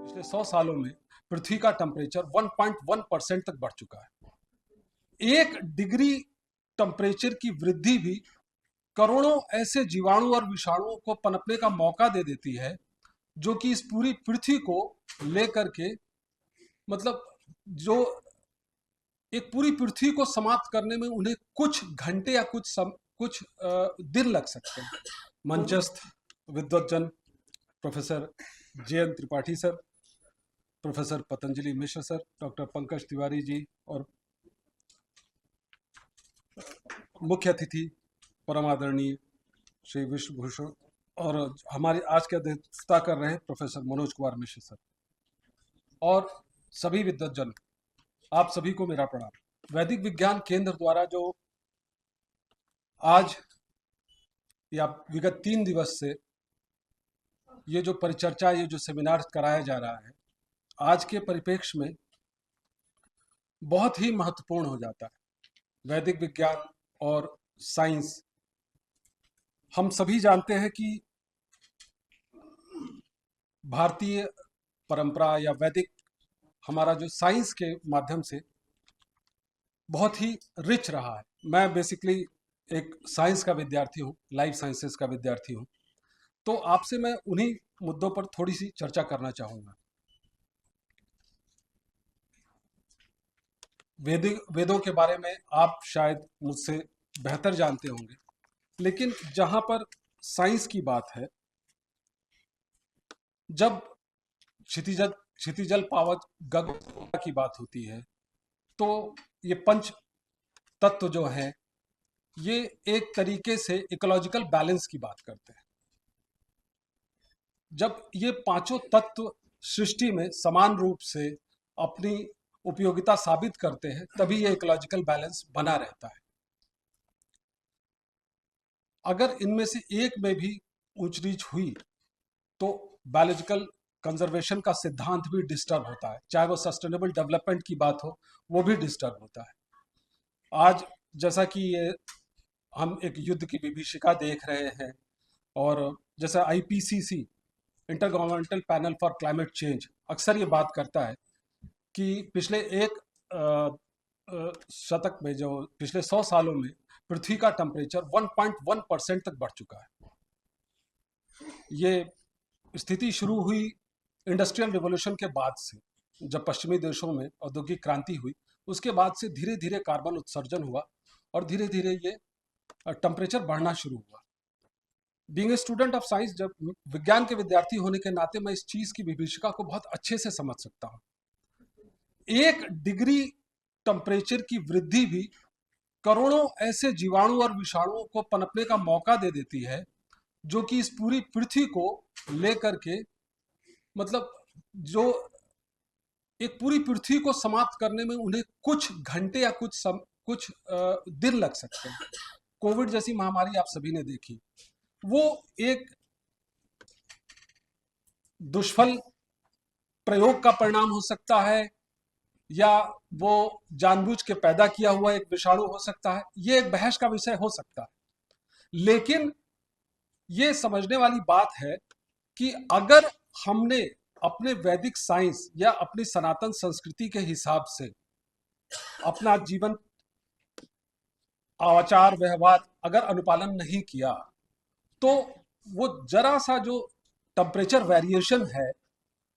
पिछले 100 सालों में पृथ्वी का टेम्परेचर 1.1% तक बढ़ चुका है। 1 डिग्री टेम्परेचर की वृद्धि भी करोड़ों ऐसे जीवाणु और विषाणुओं को पनपने का मौका दे देती है, जो कि इस पूरी पृथ्वी को लेकर के मतलब जो एक पूरी पृथ्वी को समाप्त करने में उन्हें कुछ घंटे या कुछ दिन लग सकते हैं। मंचस्थ विद्वज्जन professor JN Tripathi sir, professor Patanjali Mishra sir, doctor Pankaj Tiwari ji और मुख्य अतिथि परम आदरणीय श्री विश्वभूषण और हमारी आज की अध्यक्षता कर रहे हैं प्रोफेसर मनोज कुमार मिश्र सर और सभी विद्वज्जन, आप सभी को मेरा प्रणाम। वैदिक विज्ञान केंद्र द्वारा जो आज या विगत 3 दिवस से ये जो परिचर्चा, ये जो सेमिनार कराया जा रहा है, आज के परिप्रेक्ष्य में बहुत ही महत्वपूर्ण हो जाता है। वैदिक विज्ञान और साइंस, हम सभी जानते हैं कि भारतीय परंपरा या वैदिक हमारा जो साइंस के माध्यम से बहुत ही रिच रहा है। मैं बेसिकली एक साइंस का विद्यार्थी हूँ, लाइफ साइंसेस का विद्यार्थी हूँ, तो आपसे मैं उन्हीं मुद्दों पर थोड़ी सी चर्चा करना चाहूँगा। वेदों के बारे में आप शायद मुझसे बेहतर जानते होंगे, लेकिन जहाँ पर साइंस की बात है, जब क्षितिजल पावक गगन की बात होती है, तो ये पंच तत्व जो हैं, ये एक तरीके से इकोलॉजिकल बैलेंस की बात करते हैं। जब ये पांचों तत्व सृष्टि में समान रूप से अपनी उपयोगिता साबित करते हैं, तभी ये इकोलॉजिकल बैलेंस बना रहता है। अगर इनमें से एक में भी ऊंच नीच हुई तो बायोलॉजिकल कंजर्वेशन का सिद्धांत भी डिस्टर्ब होता है, चाहे वो सस्टेनेबल डेवलपमेंट की बात हो, वो भी डिस्टर्ब होता है। आज जैसा कि ये हम एक युद्ध की विभीषिका देख रहे हैं, और जैसा IPCC, inter governmental panel for climate change, अक्सर ये बात करता है कि पिछले एक शतक में, जो पिछले 100 सालों में पृथ्वी का टेम्परेचर 1.1% तक बढ़ चुका है। ये स्थिति शुरू हुई इंडस्ट्रियल रिवॉल्यूशन के बाद से, जब पश्चिमी देशों में औद्योगिक क्रांति हुई, उसके बाद से धीरे धीरे कार्बन उत्सर्जन हुआ और धीरे धीरे ये टेम्परेचर बढ़ना शुरू हुआ। Being a student of science, जब विज्ञान के विद्यार्थी होने के नाते मैं इस चीज की विभीषिका को बहुत अच्छे से समझ सकता हूँ। 1 डिग्री टेम्परेचर की वृद्धि भी करोड़ों ऐसे जीवाणु और विषाणुओं को पनपने का मौका दे देती है, जो कि इस पूरी पृथ्वी को लेकर के जो एक पूरी पृथ्वी को समाप्त करने में उन्हें कुछ घंटे या कुछ दिन लग सकते हैं। कोविड जैसी महामारी आप सभी ने देखी, वो एक दुष्फल प्रयोग का परिणाम हो सकता है, या वो जानबूझ के पैदा किया हुआ एक विषाणु हो सकता है। ये एक बहस का विषय हो सकता है, लेकिन ये समझने वाली बात है कि अगर हमने अपने वैदिक साइंस या अपनी सनातन संस्कृति के हिसाब से अपना जीवन, आचार व्यवहार अगर अनुपालन नहीं किया, तो वो जरा सा जो टेम्परेचर वेरिएशन है,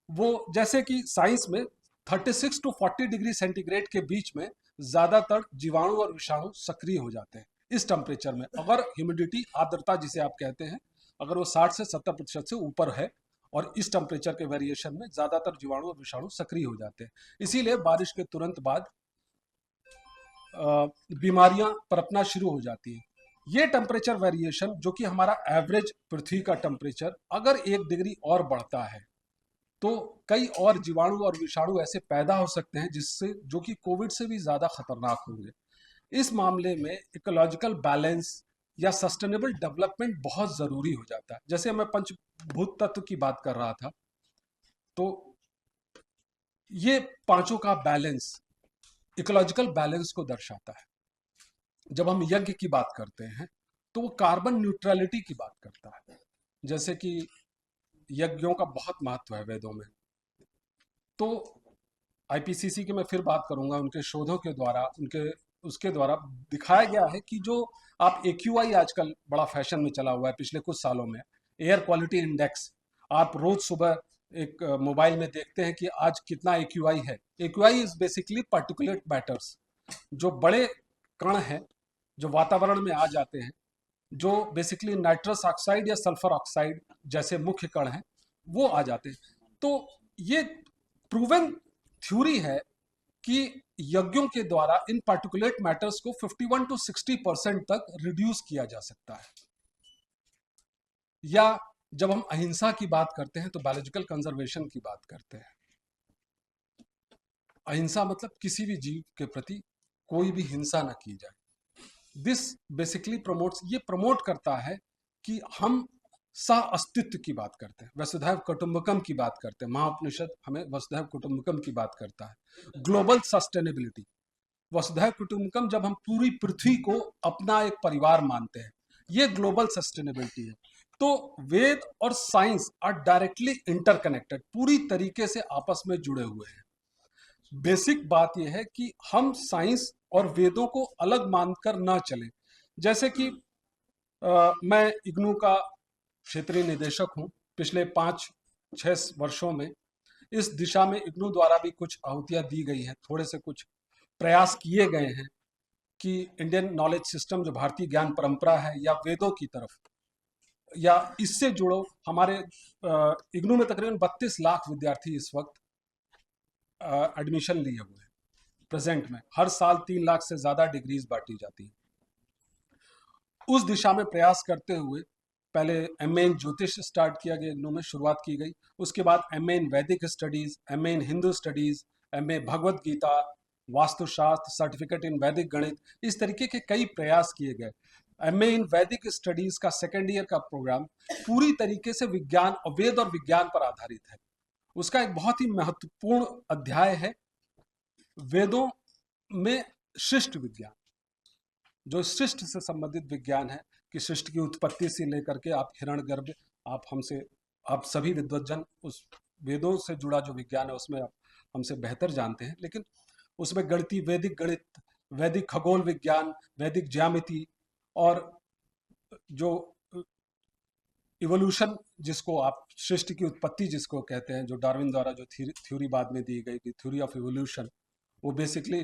वो जैसे कि साइंस में 36 टू 40 डिग्री सेंटीग्रेड के बीच में ज्यादातर जीवाणु और विषाणु सक्रिय हो जाते हैं। इस टेम्परेचर में अगर ह्यूमिडिटी, आर्द्रता जिसे आप कहते हैं, अगर वो 60 से 70% से ऊपर है, और इस टेम्परेचर के वेरिएशन में ज्यादातर जीवाणु और विषाणु सक्रिय हो जाते हैं। इसीलिए बारिश के तुरंत बाद बीमारियां पनपना शुरू हो जाती हैं। ये टेम्परेचर वेरिएशन, जो कि हमारा एवरेज पृथ्वी का टेम्परेचर, अगर 1 डिग्री और बढ़ता है, तो कई और जीवाणु और विषाणु ऐसे पैदा हो सकते हैं जिससे, जो कि कोविड से भी ज्यादा खतरनाक होंगे। इस मामले में इकोलॉजिकल बैलेंस या सस्टेनेबल डेवलपमेंट बहुत जरूरी हो जाता है। जैसे मैं पंचभूत तत्व की बात कर रहा था, तो ये पांचों का बैलेंस इकोलॉजिकल बैलेंस को दर्शाता है। जब हम यज्ञ की बात करते हैं, तो वो कार्बन न्यूट्रलिटी की बात करता है। जैसे कि यज्ञों का बहुत महत्व है वेदों में, तो आईपीसीसी की मैं फिर बात करूंगा, उनके शोधों के द्वारा, उनके उसके द्वारा दिखाया गया है कि जो आप एक्यूआई, आजकल बड़ा फैशन में चला हुआ है पिछले कुछ सालों में, एयर क्वालिटी इंडेक्स, आप रोज सुबह एक मोबाइल में देखते हैं कि आज कितना एक्यूआई है। AQI is basically particulate matters, जो बड़े कण हैं जो वातावरण में आ जाते हैं, जो बेसिकली नाइट्रस ऑक्साइड या सल्फर ऑक्साइड जैसे मुख्य कण हैं, वो आ जाते हैं। तो ये प्रूवन थ्योरी है कि यज्ञों के द्वारा इन पार्टिकुलेट मैटर्स को 51 टू 60% तक रिड्यूस किया जा सकता है। या जब हम अहिंसा की बात करते हैं तो बायोलॉजिकल कंजर्वेशन की बात करते हैं। अहिंसा मतलब किसी भी जीव के प्रति कोई भी हिंसा न की जाए। दिस बेसिकली प्रमोट्स, ये प्रमोट करता है कि हम सह अस्तित्व की बात करते हैं, वसुधैव कुटुंबकम की बात करते हैं। महाउपनिषद हमें वसुधैव कुटुंबकम की बात करता है। ग्लोबल सस्टेनेबिलिटी, वसुधैव कुटुंबकम, जब हम पूरी पृथ्वी को अपना एक परिवार मानते हैं, ये ग्लोबल सस्टेनेबिलिटी है। तो वेद और साइंस आर डायरेक्टली इंटरकनेक्टेड, पूरी तरीके से आपस में जुड़े हुए हैं। बेसिक बात यह है कि हम साइंस और वेदों को अलग मानकर ना चलें। जैसे कि मैं इग्नू का क्षेत्रीय निदेशक हूं। पिछले 5-6 वर्षों में इस दिशा में इग्नू द्वारा भी कुछ आहुतियां दी गई हैं, थोड़े से कुछ प्रयास किए गए हैं कि इंडियन नॉलेज सिस्टम, जो भारतीय ज्ञान परंपरा है, या वेदों की तरफ या इससे जुड़ो। हमारे इग्नू में तकरीबन 32 लाख विद्यार्थी इस वक्त एडमिशन लिए हुए हैं। प्रेजेंट में हर साल 3 लाख से ज़्यादा डिग्रीज बांटी जाती हैं। उस दिशा में प्रयास करते हुए पहले एमए इन ज्योतिष स्टार्ट किया गया, इग्नू में शुरुआत की गई। उसके बाद MA in Vedic studies, MA in Hindu studies, MA Bhagavad Gita, Vastushastra, certificate in Vedic Ganit, इस तरीके के कई प्रयास किए गए। एमए इन वैदिक स्टडीज़ का सेकेंड ईयर का प्रोग्राम पूरी तरीके से विज्ञान और वेद और विज्ञान पर आधारित है। उसका एक बहुत ही महत्वपूर्ण अध्याय है वेदों में सृष्टि विज्ञान, जो सृष्टि से संबंधित विज्ञान है, कि सृष्टि की उत्पत्ति से लेकर के आप हिरण्यगर्भ, आप सभी विद्वज्जन उस वेदों से जुड़ा जो विज्ञान है उसमें आप हमसे बेहतर जानते हैं। लेकिन उसमें गणितीय, वैदिक गणित, वैदिक खगोल विज्ञान, वैदिक ज्यामिति, और जो इवोल्यूशन, जिसको आप सृष्टि की उत्पत्ति जिसको कहते हैं, जो डार्विन द्वारा जो थ्योरी बाद में दी गई, थ्योरी ऑफ इवोल्यूशन, वो बेसिकली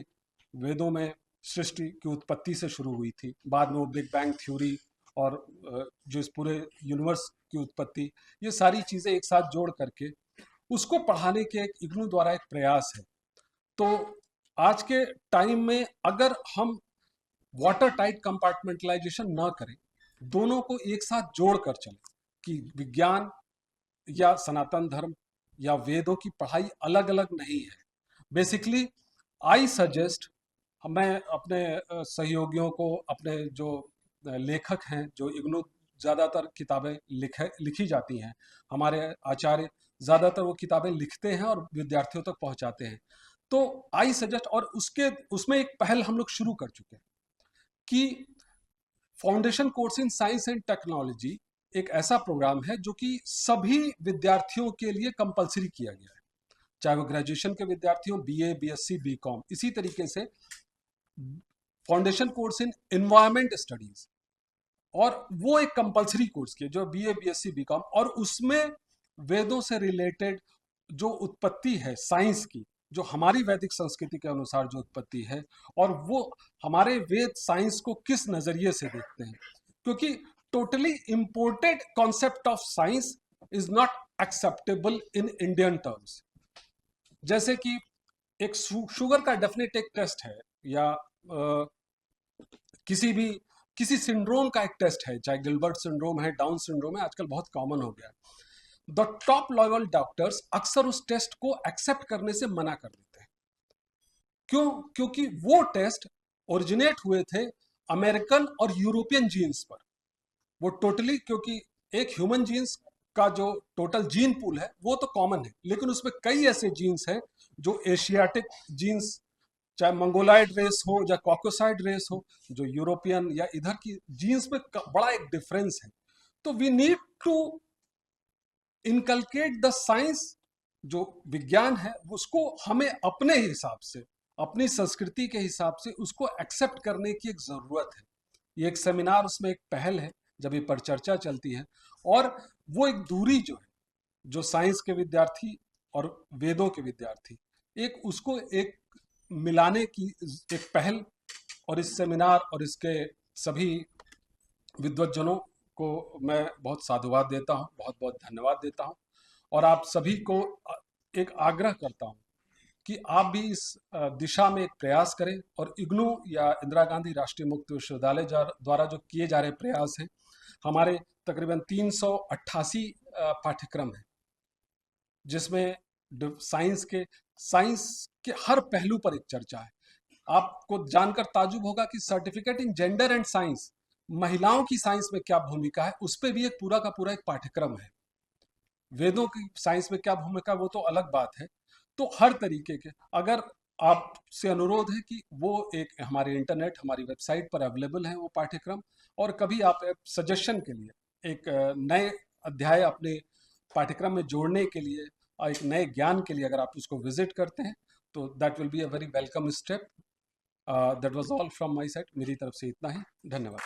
वेदों में सृष्टि की उत्पत्ति से शुरू हुई थी। बाद में वो बिग बैंग थ्योरी और जो इस पूरे यूनिवर्स की उत्पत्ति, ये सारी चीज़ें एक साथ जोड़ करके उसको पढ़ाने के एक इग्नू द्वारा एक प्रयास है। तो आज के टाइम में अगर हम वाटर टाइट कंपार्टमेंटलाइजेशन ना करें, दोनों को एक साथ जोड़ कर चलें कि विज्ञान या सनातन धर्म या वेदों की पढ़ाई अलग अलग नहीं है। बेसिकली आई सजेस्ट, मैं अपने सहयोगियों को, अपने जो लेखक हैं, जो इग्नू ज़्यादातर किताबें लिखी जाती हैं, हमारे आचार्य ज़्यादातर वो किताबें लिखते हैं और विद्यार्थियों तक पहुंचाते हैं। तो आई सजेस्ट, और उसमें एक पहल हम लोग शुरू कर चुके हैं कि foundation course in science and technology एक ऐसा प्रोग्राम है जो कि सभी विद्यार्थियों के लिए कंपलसरी किया गया है, चाहे वो ग्रेजुएशन के विद्यार्थी हों, बीए, बीएससी, बीकॉम। इसी तरीके से foundation course in environment studies, और वो एक कंपलसरी कोर्स की जो बीए, बीएससी, बीकॉम, और उसमें वेदों से रिलेटेड जो उत्पत्ति है साइंस की, जो हमारी वैदिक संस्कृति के अनुसार जो उत्पत्ति है, और वो हमारे वेद साइंस को किस नजरिए से देखते हैं। क्योंकि totally imported concept of science is not acceptable in Indian terms. जैसे कि एक शुगर का डेफिनेट एक टेस्ट है, या किसी सिंड्रोम का एक टेस्ट है, चाहे गिलबर्ट सिंड्रोम है, डाउन सिंड्रोम है, आजकल बहुत कॉमन हो गया है। द टॉप लेवल डॉक्टर्स अक्सर उस टेस्ट को एक्सेप्ट करने से मना कर देते हैं। क्यों? क्योंकि वो टेस्ट ओरिजिनेट हुए थे अमेरिकन और यूरोपियन जीन्स पर। वो टोटली, क्योंकि एक ह्यूमन जीन्स का जो टोटल जीन पूल है वो तो कॉमन है, लेकिन उसमें कई ऐसे जीन्स हैं जो एशियाटिक जीन्स, चाहे मंगोलाइड रेस हो या कॉकोसाइड रेस हो, जो यूरोपियन या इधर की जीन्स में बड़ा एक डिफरेंस है। तो we need to inculcate the science जो विज्ञान है उसको हमें अपने हिसाब से, अपनी संस्कृति के हिसाब से उसको एक्सेप्ट करने की एक ज़रूरत है। ये एक सेमिनार, उसमें एक पहल है जब ये परिचर्चा चलती है। और वो एक दूरी जो है, जो साइंस के विद्यार्थी और वेदों के विद्यार्थी, एक उसको एक मिलाने की एक पहल, और इस सेमिनार और इसके सभी विद्वज्जनों को मैं बहुत साधुवाद देता हूँ, बहुत बहुत धन्यवाद देता हूँ। और आप सभी को एक आग्रह करता हूँ कि आप भी इस दिशा में एक प्रयास करें, और इग्नू या इंदिरा गांधी राष्ट्रीय मुक्त विश्वविद्यालय द्वारा जो किए जा रहे प्रयास हैं, हमारे तकरीबन 388 पाठ्यक्रम हैं, जिसमें साइंस के हर पहलू पर एक चर्चा है। आपको जानकर ताजुब होगा कि certificate in gender and science, महिलाओं की साइंस में क्या भूमिका है, उस पर भी एक पूरा का पूरा एक पाठ्यक्रम है। वेदों की साइंस में क्या भूमिका, वो तो अलग बात है। तो हर तरीके के, अगर आपसे अनुरोध है कि वो एक हमारे इंटरनेट, हमारी वेबसाइट पर अवेलेबल है वो पाठ्यक्रम, और कभी आप सजेशन के लिए एक नए अध्याय अपने पाठ्यक्रम में जोड़ने के लिए और एक नए ज्ञान के लिए अगर आप उसको विजिट करते हैं, तो that will be a very welcome step. That was all from my side. मेरी तरफ से इतना ही, धन्यवाद।